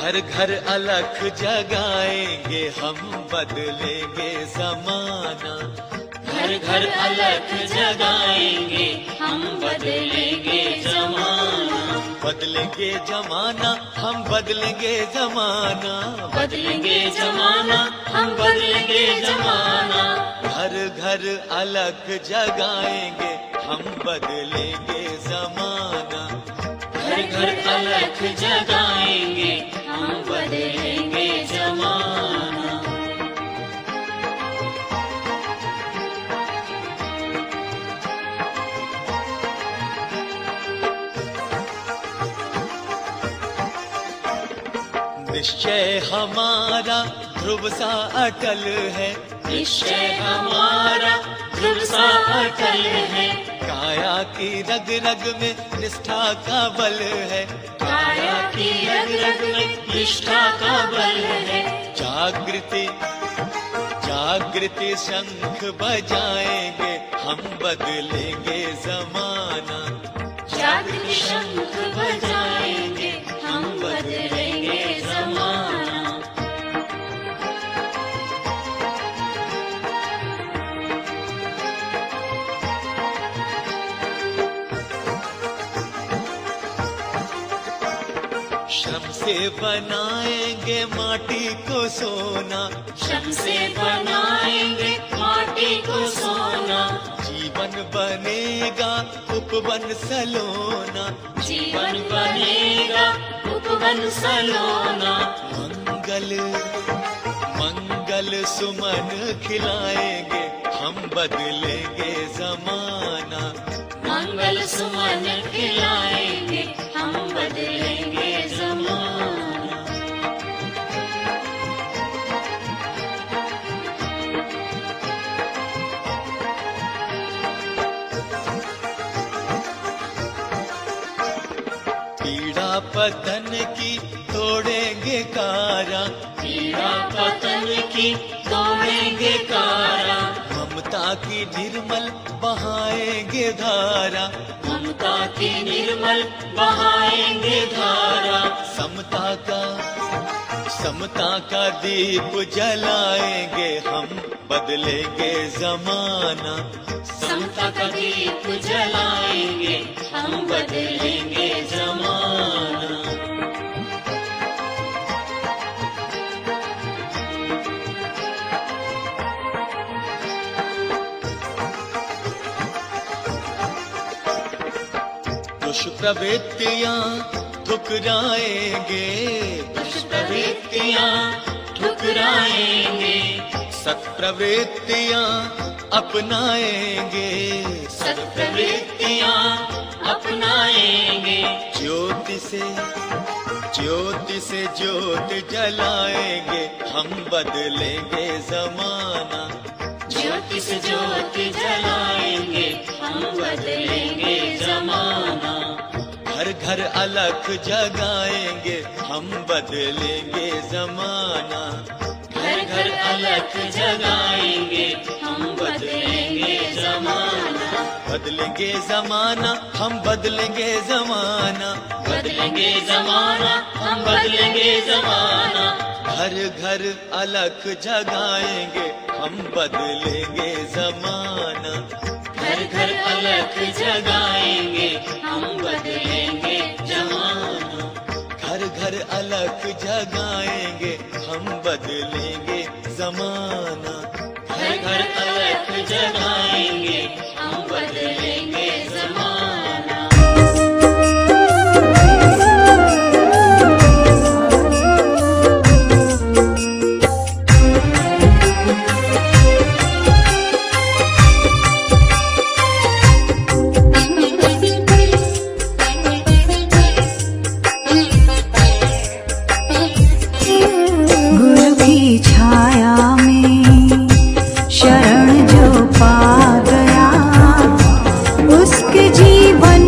घर घर अलख जगाएंगे हम, बदलेंगे जमाना। घर घर अलख जगाएंगे हम, बदलेंगे जमाना। बदलेंगे जमाना, हम बदलेंगे जमाना। बदलेंगे जमाना, हम बदलेंगे जमाना। घर घर अलख जगाएंगे हम, बदलेंगे जमाना। घर घर अलख जगाएंगे हम, बदलेंगे जमाना। निश्चय हमारा ध्रुव सा अटल है, निश्चय हमारा ध्रुव सा अटल है। काया की रग रग में निष्ठा का बल है, काया की रग रग में निष्ठा का बल है। जागृति जागृति शंख बजाएंगे हम, बदलेंगे जमाना। जागृति शंख बजाएंगे हम, बदलेंगे जमाना। श्रम से बनाएंगे माटी को सोना, श्रम से बनाएंगे माटी को सोना। जीवन बनेगा उपवन सलोना। जीवन बनेगा उपवन सलोना। मंगल मंगल सुमन खिलाएंगे हम, बदलेंगे जमाना। मंगल सुमन खिलाएंगे हम, बदलेंगे जमाना। पीड़ा पतन की तोड़ेंगे कारा, पीड़ा पतन की तोड़ेंगे कारा। ममता की निर्मल बहाएंगे धारा। ममता की निर्मल बहाएंगे धारा। समता का दीप जलाएंगे हम, बदलेंगे जमाना। समता का दीप जलाएंगे हम, बदलेंगे जमाना। दुष्प्रवृत्तियाँ ठुकराएंगे, दुष्प्रवृत्तियाँ ठुकराएंगे। सत्प्रवृत्तियाँ अपनाएंगे, सत्प्रवृत्तियाँ अपनाएंगे। ज्योति से ज्योति जलाएंगे हम, बदलेंगे जमाना। ज्योति से ज्योति जलाएंगे हम, बदलेंगे जमाना। घर घर अलख जगाएंगे हम, बदलेंगे जमाना। घर घर अलख जगाएंगे हम, बदलेंगे जमाना। बदलेंगे जमाना, हम बदलेंगे जमाना। बदलेंगे जमाना, हम बदलेंगे जमाना। घर घर अलख जगाएंगे हम, बदलेंगे जमाना। घर घर अलख जगाएंगे हम, बदलेंगे जमाना। घर घर अलख जगाएंगे हम, बदलेंगे जमाना। घर घर अलख जगाएंगे हम, बदलेंगे जमाना। गुरु की छाया में शरण जो पा गया, उसके जीवन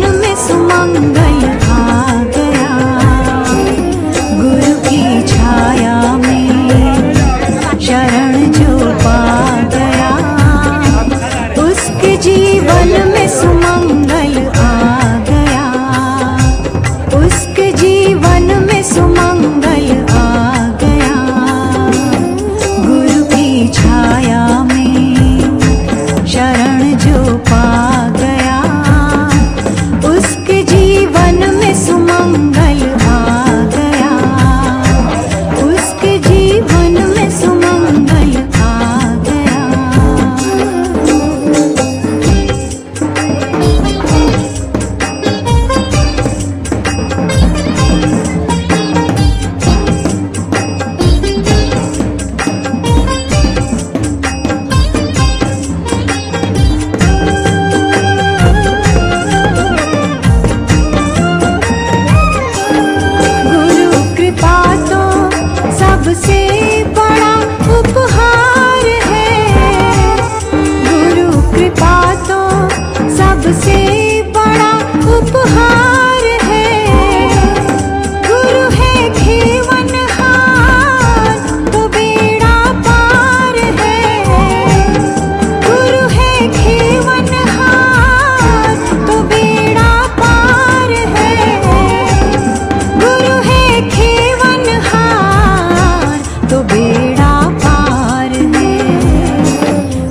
तो बेड़ा पार है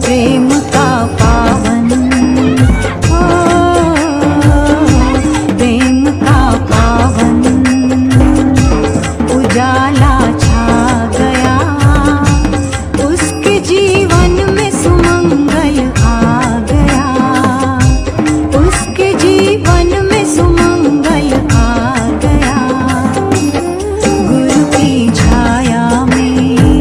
प्रेम का पावन, ओ प्रेम का पावन उजाला छा गया, उसके जीवन में सुमंगल आ गया, उसके जीवन में सुमंगल आ गया। गुरु की छाया में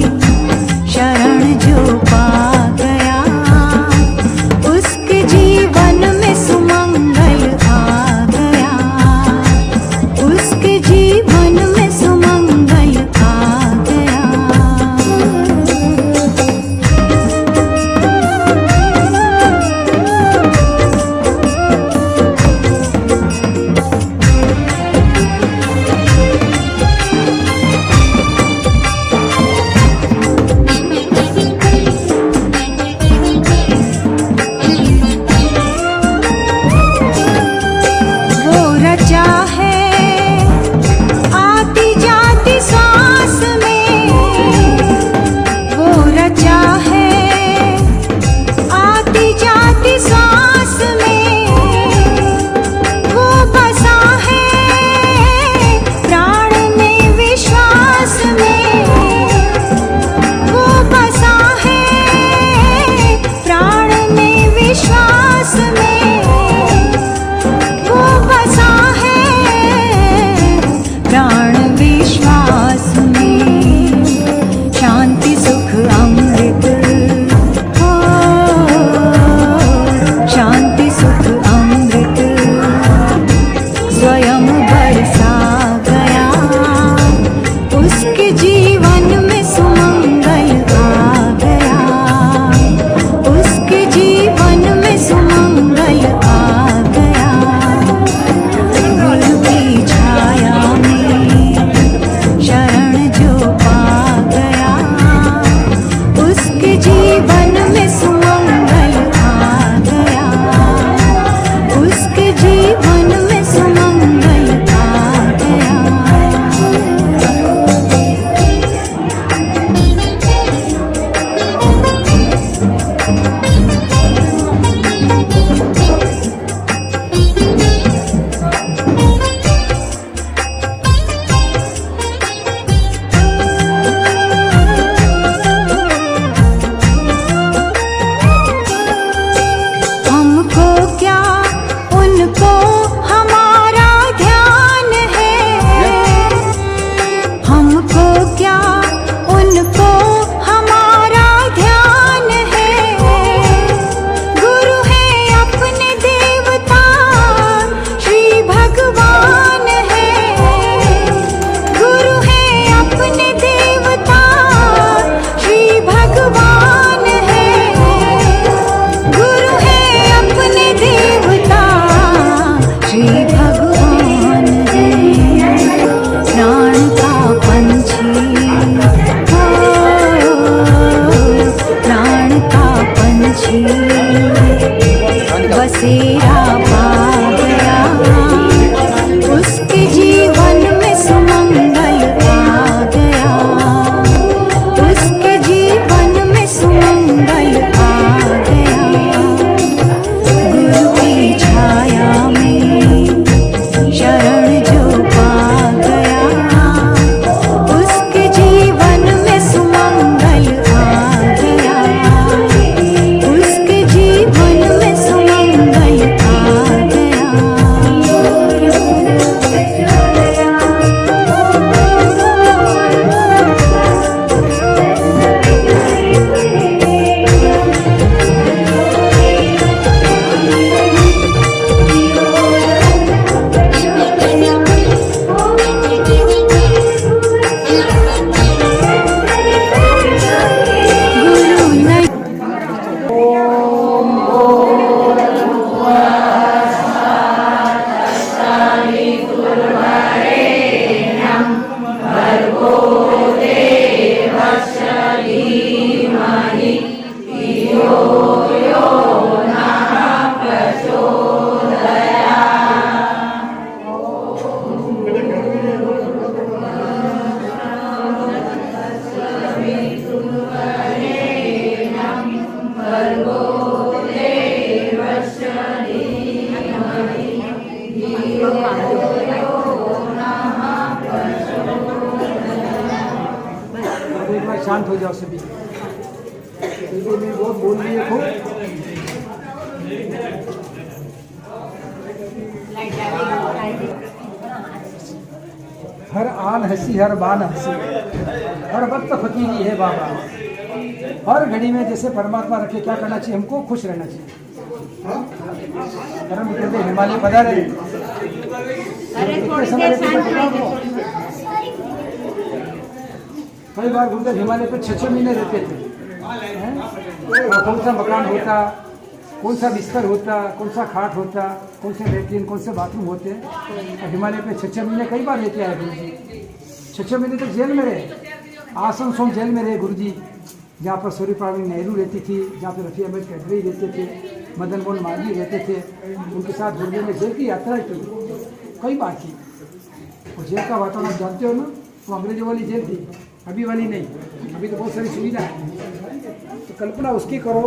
शांत हो जाओ सभी। क्योंकि मैं बहुत बोल रही है खूब। हर आन हंसी हर बान हंसी, हर वक्त फकीरी है बाबा। हर घड़ी में जैसे परमात्मा रखे, क्या करना चाहिए हमको? खुश रहना चाहिए। परम कहते हिमालय पधारे। कई बार गुरुदेव हिमालय पे 6-6 महीने रहते थे। और कौन सा मकान होता, कौन सा बिस्तर होता, कौन सा खाट होता, कौन से लेट्रिन, कौन से बाथरूम होते हैं। और हिमालय पे 6-6 महीने कई बार लेके आए गुरु जी। 6-6 महीने तक जेल में रहे, आसनसोल जेल में रहे गुरु जी, जहाँ पर सूर्यप्रकाश नेहरू रहती थी, जहाँ पर रफी अहमद कैदरी रहते थे, मदन मोहन मालवीय रहते थे। उनके साथ गुरुदेव ने जेल की यात्रा की, कई बार की। और जेल का वातावरण आप जानते हो ना, वो अंग्रेजों वाली जेल थी, अभी वाली नहीं। अभी तो बहुत सारी सुविधा है। तो कल्पना उसकी करो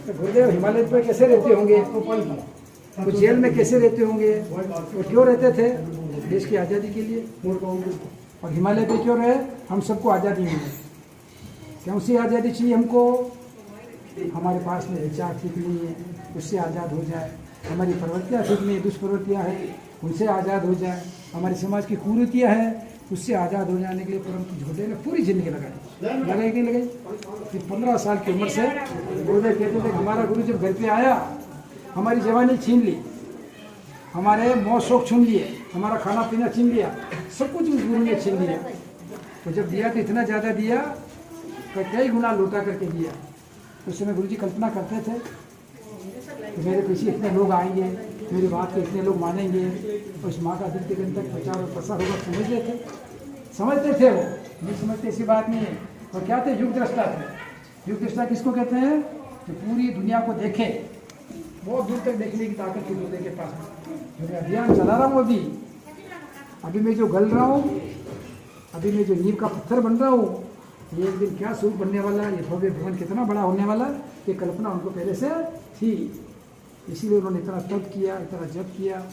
तो गुरुदेव हिमालय पर कैसे रहते होंगे, वो जेल में कैसे रहते होंगे, वो क्यों रहते थे? देश की आज़ादी के लिए। और हिमालय पे क्यों रहे? हम सबको आज़ादी मिले। क्यों सी आज़ादी चाहिए हमको? हमारे पास में विचार ठीक नहीं है, उससे आज़ाद हो जाए। हमारी प्रवृत्तियाँ ठीक नहीं, दुष्प्रवृत्तियाँ हैं, उनसे आज़ाद हो जाए। हमारे समाज की कुरीतियाँ हैं, उससे आज़ाद हो जाने के लिए परम झोटे ने पूरी जिंदगी लगाई कि लगाई। फिर 15 साल की उम्र से गुरुदेव कहते थे हमारा गुरु जब घर पे आया, हमारी जवानी छीन ली, हमारे मौज शौक छीन लिए, हमारा खाना पीना छीन लिया, सब कुछ उस गुरु ने छीन लिया। तो जब दिया तो इतना ज़्यादा दिया, कई गुना लौटा करके दिया। उस समय गुरु जी कल्पना करते थे कि मेरे पीछे इतने लोग आएंगे, मेरी बात को इतने लोग मानेंगे, और इस माँ का दिल दिगंत तक प्रचार और प्रसार होगा। समझते थे वो, नहीं समझते ऐसी बात नहीं है। और क्या थे? युग दृष्टा थे। युग दृष्टा किसको कहते हैं? जो पूरी दुनिया को देखे, बहुत दूर तक देखने की ताकत थी गुरुदेव के पास। जो मैं अभियान चला रहा हूँ अभी मैं जो गल रहा हूँ, अभी मैं जो नींव का पत्थर बन रहा हूँ, ये एक दिन क्या स्वरूप बनने वाला, ये भव्य भवन कितना बड़ा होने वाला, ये कल्पना उनको पहले से थी। इसीलिए उन्होंने इतना तप किया, इतना जप किया,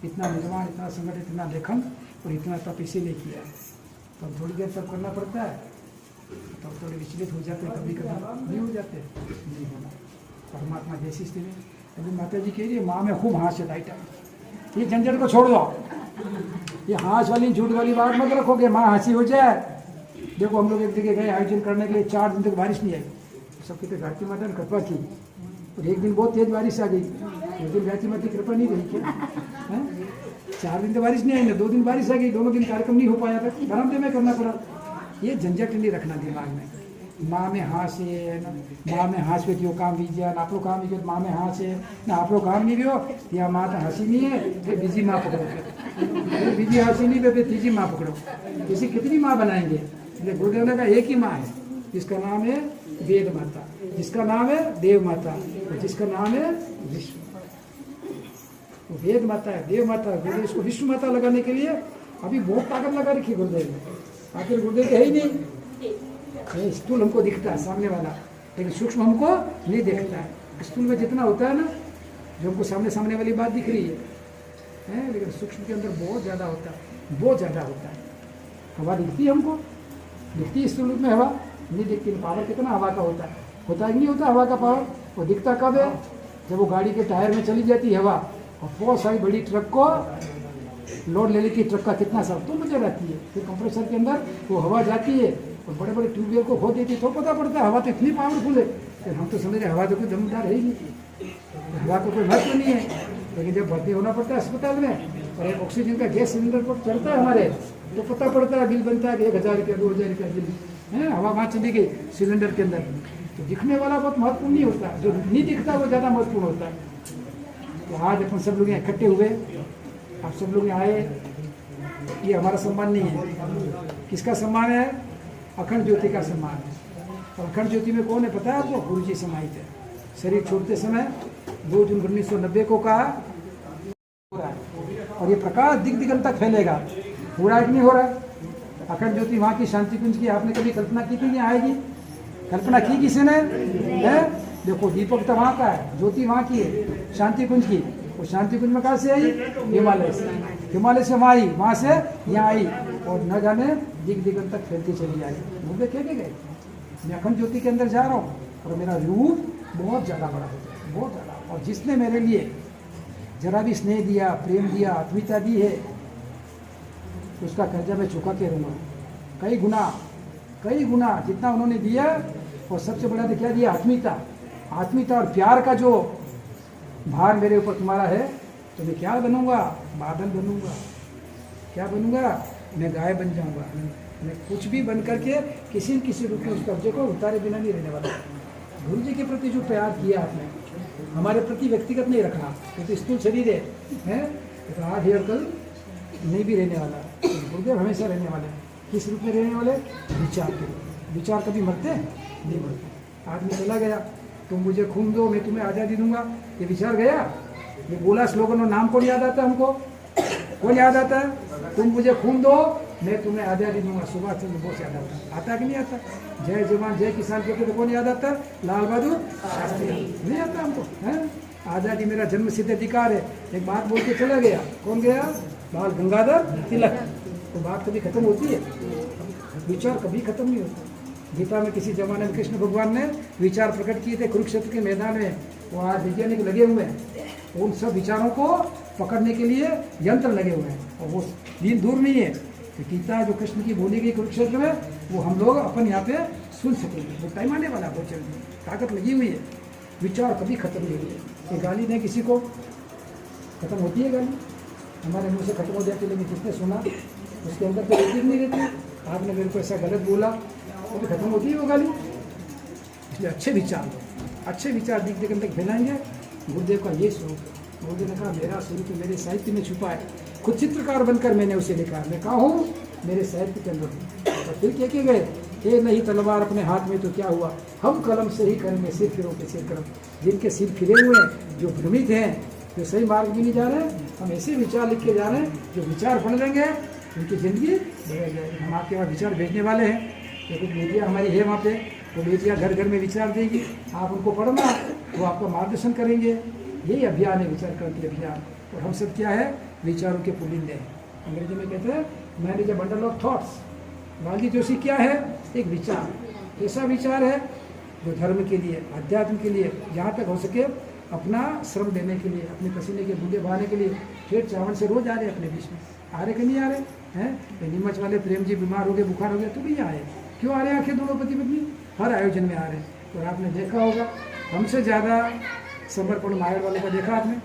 इतना निर्माण, इतना संगठन, इतना लेखन और इतना तप इसीलिए किया। तो थोड़ी देर तप करना पड़ता है, तो थोड़े विचलित हो जाते हैं, कभी कभी नहीं हो जाते, नहीं होना। परमात्मा जैसी स्थिति में अभी माता जी कह रही है, माँ में खूब हाँस है टाइटा, ये झंझट को छोड़ दो, ये हाँस वाली झूठ वाली बात मत रखोगे, माँ हंसी हो जाए। देखो हम लोग एक जगह गए आयोजन करने के लिए, 4 दिन तक बारिश नहीं आई। सब कहते घाटी माता ने कृपा की, और एक दिन बहुत तेज बारिश आ गई। एक दिन घाटी माता की कृपा नहीं रही क्या? 4 दिन तो बारिश नहीं आई ना, 2 दिन बारिश आ गई, दोनों दिन कार्यक्रम नहीं हो पाया था, बरामदे में करना पड़ा। ये झंझट नहीं रखना दिमाग में। माँ में हाँस है ना, माँ में हाँस पे काम बीजिए ना, आप लोग काम भी माँ में हाँस है ना, आप लोग काम नहीं भी हो, या माँ तो हंसी नहीं है, फिर बीजी माँ पकड़ो, फिर बीजी हंसी नहीं, फिर तीजी माँ पकड़ो। इसी कितनी माँ बनाएंगे? गुरुदेव ने कहा एक ही माँ है, जिसका नाम है वेद माता, जिसका नाम है देव माता, और जिसका नाम है विश्व। तो वेद माता है, देव माता है, गुरुदेव इसको विश्व माता लगाने के लिए अभी बहुत ताकत लगा रखी गुरुदेव ने। आखिर गुरुदेव है ही नहीं, स्थूल हमको दिखता है सामने वाला, लेकिन सूक्ष्म हमको नहीं दिखता है। स्थूल में जितना होता है ना, जो हमको सामने सामने वाली बात दिख रही है, लेकिन सूक्ष्म के अंदर बहुत ज़्यादा होता है, बहुत ज़्यादा होता है। हवा दिखती है हमको, दिखती है स्थूल रूप में हवा, नहीं दिखती। पावर कितना हवा का होता है कि नहीं होता हवा का पावर? वो दिखता कब है? जब वो गाड़ी के टायर में चली जाती है हवा, और बहुत सारी बड़ी ट्रक को लोड ले लेती है, ट्रक का कितना सब तो नजर आती है। फिर कंप्रेसर के अंदर वो हवा जाती है और बड़े बड़े ट्यूबवेल को खो देती है, तो पता पड़ता है हवा तो इतनी पावरफुल है। फिर हम तो समझ रहे हवा तो कोई दमदार है ही नहीं, हवा को कोई महत्व नहीं है। लेकिन जब भर्ती होना पड़ता है अस्पताल में, और एक ऑक्सीजन का गैस सिलेंडर पर चढ़ता है हमारे, तो पता पड़ता है, बिल बनता है 1000 रुपया 2000 रुपया बिल है, हवा वहाँ चली गई सिलेंडर के अंदर। तो दिखने वाला बहुत महत्वपूर्ण नहीं होता, जो नहीं दिखता वो ज़्यादा महत्वपूर्ण होता है। तो आज अपन सब लोग यहाँ इकट्ठे हुए, आप सब लोग यहाँ आए, ये हमारा सम्मान नहीं है। किसका सम्मान है? अखंड ज्योति का सम्मान है। और अखंड ज्योति में कौन है पता है आपको? गुरु जी समाहित है। शरीर छोड़ते समय 2 जून 1990 को कहा हो रहा है, और ये प्रकाश दिग दिगंत तक फैलेगा। हो रहा है कि नहीं हो रहा है? अखंड ज्योति वहाँ की शांति कुंज की आपने कभी कल्पना की थी? यहाँ आएगी? कल्पना की किसी ने? है? देखो दीपक तो वहाँ का है, ज्योति वहाँ की है, शांति कुंज की। और शांति कुंज में कहाँ से आई? हिमालय से। हिमालय से वहाँ आई, वहाँ से यहाँ आई, और न जाने दिग दिगंत तक फैलती चली आई। मुझे कह के गए मैं अखंड ज्योति के अंदर जा रहा हूँ और मेरा रूप बहुत ज़्यादा बड़ा हो जाए, बहुत ज़्यादा। और जिसने मेरे लिए जरा भी स्नेह दिया, प्रेम दिया, आत्मीयता दी है, उसका कर्जा मैं चुका के रहूँगा कई गुना जितना उन्होंने दिया। और सबसे बड़ा तो क्या दिया? आत्मीयता और प्यार का जो भार मेरे ऊपर तुम्हारा है, तो मैं क्या बनूंगा? बादल बनूंगा। क्या बनूंगा? मैं गाय बन जाऊंगा। मैं कुछ भी बन करके किसी न किसी रूप में उस कब्जे को उतारे बिना नहीं रहने वाला। गुरु जी के प्रति जो प्यार किया आपने, हमारे प्रति व्यक्तिगत नहीं रखना, ये तो स्थूल शरीर है तो आज और कल नहीं भी रहने वाला। गुरुदेव हमेशा रहने वाले। किस रूप में रहने वाले? विचार के। विचार कभी मरते हैं? नहीं मरते। आदमी चला गया, तुम मुझे खून दो मैं तुम्हें आज़ादी दूंगा, ये विचार गया। ये बोला स्लोगन और नाम कौन याद आता है हमको? कौन याद आता है? तुम मुझे खून दो मैं तुम्हें आज़ादी दूंगा। सुभाष चंद्र बोस याद आता कि नहीं आता? जय जवान जय किसान कहते तो कौन याद आता है? लाल बहादुर शास्त्री। नहीं आता हमको? है आज़ादी मेरा जन्म सिद्ध अधिकार है। एक बात बोल के चला गया। कौन गया? बाल गंगाधर तिलक। तो बात कभी खत्म होती है? विचार कभी खत्म नहीं होता। गीता में किसी जमाने में कृष्ण भगवान ने विचार प्रकट किए थे कुरुक्षेत्र के मैदान में। वो आज वैज्ञानिक लगे हुए हैं, उन सब विचारों को पकड़ने के लिए यंत्र लगे हुए हैं। और वो दिन दूर नहीं है कि गीता जो कृष्ण की बोली गई कुरुक्षेत्र में, वो हम लोग अपन यहाँ पे सुन सकेंगे। वो टाइम आने वाला, वो चल ताकत लगी हुई है। विचार कभी खत्म नहीं हुई है। गाली दें किसी को, खत्म होती है गाली? हमारे मुँह से खत्म हो जाती, लेकिन जिसने सुना उसके अंदर तो यकीन नहीं रहती। आपने मेरे को ऐसा गलत बोला तो भी खत्म होती है वो गाली। इसलिए अच्छे विचार दिख के अंदर फैलाएंगे। गुरुदेव का ये स्वरूप है। गुरुदेव ने कहा मेरा स्वरूप मेरे साहित्य में छुपा है। खुद चित्रकार बनकर मैंने उसे लिखा। मैं कहा हूँ मेरे साहित्य के अंदर हूँ। और फिर क्या गए? ये नहीं तलवार अपने हाथ में तो क्या हुआ, हम कलम से ही करेंगे सिर फिरों के सिर कलम। जिनके सिर फिरे हुए हैं, जो भ्रमित हैं, जो सही मार्ग में नहीं जा रहे हैं, हम ऐसे विचार लिख के जा रहे हैं जो विचार पढ़ लेंगे उनकी ज़िंदगी बदल जाएगी। हम आपके वहाँ विचार भेजने वाले हैं। तो कुछ बेटियाँ हमारी है वहाँ पे, वो बेटियाँ घर घर में विचार देगी। आप उनको पढ़ना, वो आपका मार्गदर्शन करेंगे। यही अभियान है, विचार क्रांति अभियान। और हम सब क्या है? विचारों के पुलिंदे हैं। अंग्रेजी में कहते हैं manage a bundle of thoughts. Lalji Joshi क्या है? एक विचार। ऐसा विचार है जो धर्म के लिए, अध्यात्म के लिए, जहाँ तक हो सके अपना श्रम देने के लिए, अपने पसीने के बूंदे बहाने के लिए खेत चावल से रोज आ रहे अपने बीच में। आ रहे कि नहीं आ रहे हैं? नीमच वाले प्रेम जी बीमार हो गए, बुखार हो गया तो भी आए। क्यों आ रहे हैं आखिर दोनों पति पत्नी? हर आयोजन में आ रहे हैं। और आपने देखा होगा हमसे ज़्यादा समर्पण मायर वाले का देखा आपने?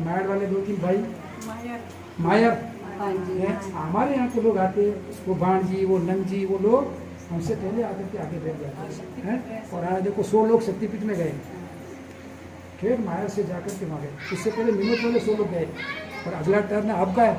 मायर वाले 2-3 भाई मायर हमारे यहाँ के लोग आते, वो बाण जी, वो नंग जी, वो लोग हमसे पहले आकर के आगे बैठ जाते हैं। और आज देखो 100 लोग शक्तिपीठ में गए, खेत मायर से जाकर के वहाँ गए। इससे पहले नीमच वाले 100 लोग गए। और अगला टर्न आपका है।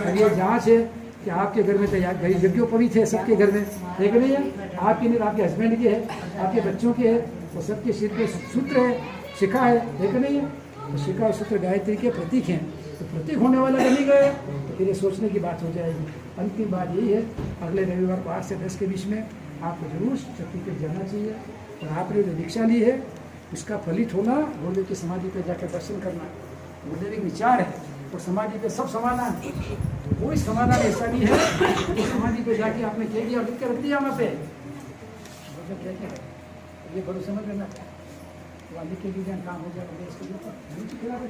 और ये जाँच है कि आपके घर में तो यज्ञोपवीत है, सबके घर में है कि नहीं है? आपके नहीं, आपके हस्बैंड के है, आपके बच्चों के है, और सबके सिर पे सूत्र है, शिखा है कि नहीं है? तो शिखा और सूत्र गायत्री के प्रतीक हैं। तो प्रतीक होने वाला बनी गए तो फिर ये सोचने की बात हो जाएगी। अंतिम बात यही है, अगले रविवार को 8 से 10 के बीच में आपको जरूर शक्तिपीठ जाना चाहिए। और आपने जो दीक्षा ली है उसका फलित होना, गुरुदेव की समाधि पर जाकर दर्शन करना। गुरुदेव एक विचार है और समाधि पे सब समाधान है। कोई समाधान ऐसा नहीं है कि समाधि पे जाके आपने कह दिया लिख के रख दिया वहाँ पे। क्या क्या है ये बड़ो समझ लेना, लिख के दीजिए काम हो जाएगा। इसके लिए खिलाफ